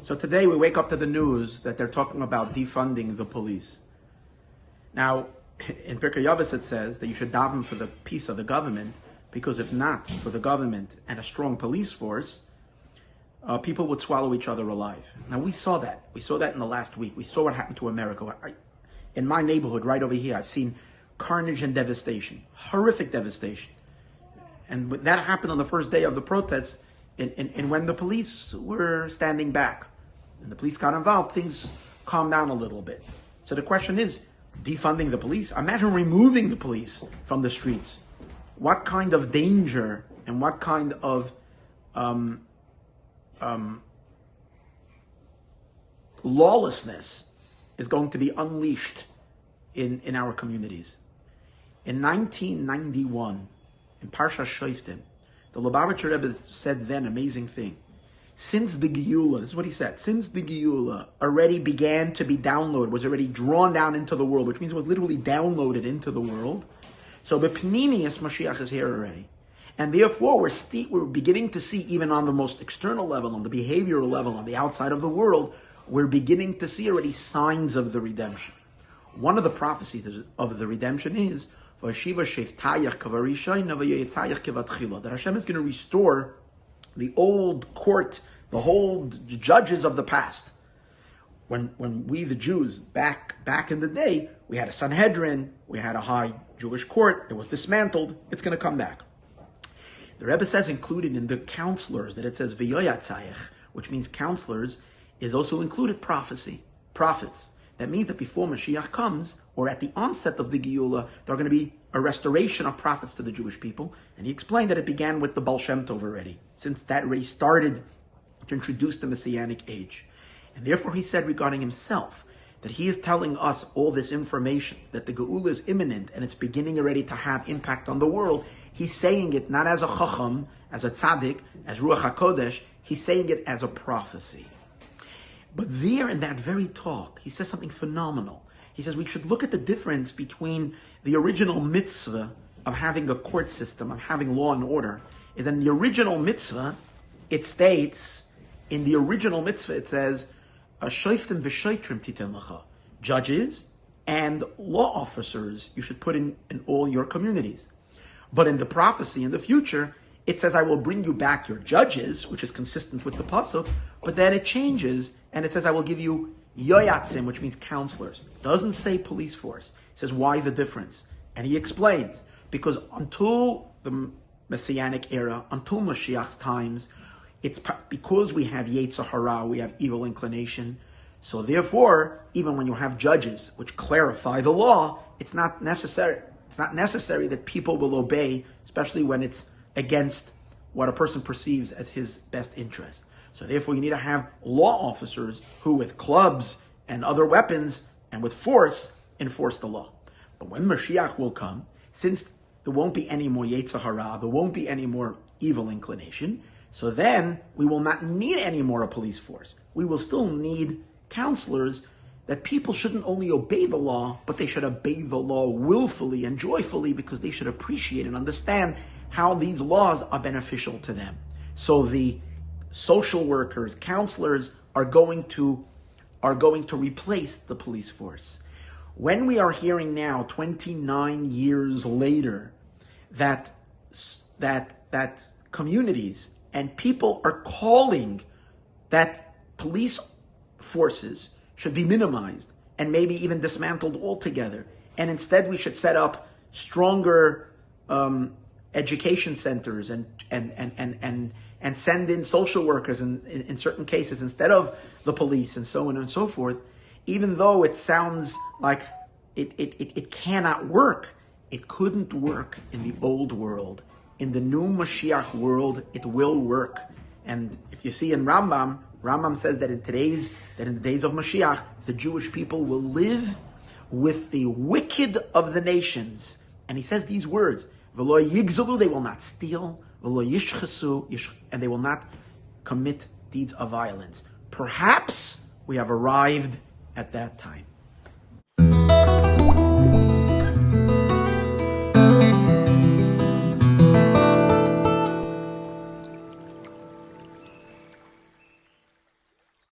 So today we wake up to the news that they're talking about defunding the police. Now, in Pirkei Avos it says that you should daven for the peace of the government, because if not for the government and a strong police force, people would swallow each other alive. Now we saw that. We saw that in the last week. We saw what happened to America. In my neighborhood, right over here, I've seen carnage and devastation, horrific devastation. And that happened on the first day of the protests, and when the police were standing back. And the police got involved, things calmed down a little bit. So the question is, defunding the police? Imagine removing the police from the streets. What kind of danger and what kind of lawlessness is going to be unleashed in our communities? In 1991, in Parsha Shoftim, the Lubavitcher Rebbe said then an amazing thing. Since the Geula, this is what he said, since the Geula already began to be downloaded, was already drawn down into the world, which means it was literally downloaded into the world, so B'Pnimius Mashiach is here already. And therefore, we're beginning to see, even on the most external level, on the behavioral level, on the outside of the world, we're beginning to see already signs of the redemption. One of the prophecies of the redemption is, that Hashem is going to restore the old court, the old judges of the past. When we, the Jews, back in the day, we had a Sanhedrin, we had a high Jewish court, it was dismantled, it's going to come back. The Rebbe says included in the counselors, that it says v'yoyatzayich, which means counselors, is also included prophecy, prophets. That means that before Mashiach comes, or at the onset of the Geula, there are going to be a restoration of prophets to the Jewish people. And he explained that it began with the Baal Shem Tov already, since that already started to introduce the Messianic age. And therefore he said regarding himself, that he is telling us all this information, that the Geula is imminent, and it's beginning already to have impact on the world. He's saying it not as a chacham, as a tzaddik, as Ruach HaKodesh, he's saying it as a prophecy. But there in that very talk, he says something phenomenal. He says we should look at the difference between the original mitzvah of having a court system, of having law and order, is that in the original mitzvah, it states, in the original mitzvah, it says, Shoftim v'shoitrim titen lecha, judges and law officers you should put in all your communities. But in the prophecy, in the future, it says, I will bring you back your judges, which is consistent with the pasuk, but then it changes, and it says, I will give you yoyatzim, which means counselors. It doesn't say police force. It says, why the difference? And he explains, because until the Messianic era, until Mashiach's times, it's because we have Yetzer Hara, we have evil inclination, so therefore, even when you have judges which clarify the law, it's not necessary. It's not necessary that people will obey, especially when it's against what a person perceives as his best interest. So therefore you need to have law officers who with clubs and other weapons and with force enforce the law. But when Mashiach will come, since there won't be any more Yetzer Hara, there won't be any more evil inclination, so then we will not need any more a police force. We will still need counselors, that people shouldn't only obey the law, but they should obey the law willfully and joyfully, because they should appreciate and understand how these laws are beneficial to them. So the social workers, counselors are going to replace the police force. When we are hearing now, 29 years later, that communities and people are calling that police forces should be minimized and maybe even dismantled altogether, and instead we should set up stronger education centers and send in social workers in certain cases instead of the police and so on and so forth. Even though it sounds like it cannot work, it couldn't work in the old world. In the new Mashiach world, it will work. And if you see in Rambam says that in the days of Mashiach, the Jewish people will live with the wicked of the nations. And he says these words, V'lo yigzalu, they will not steal, V'lo yishchesu, and they will not commit deeds of violence. Perhaps we have arrived at that time.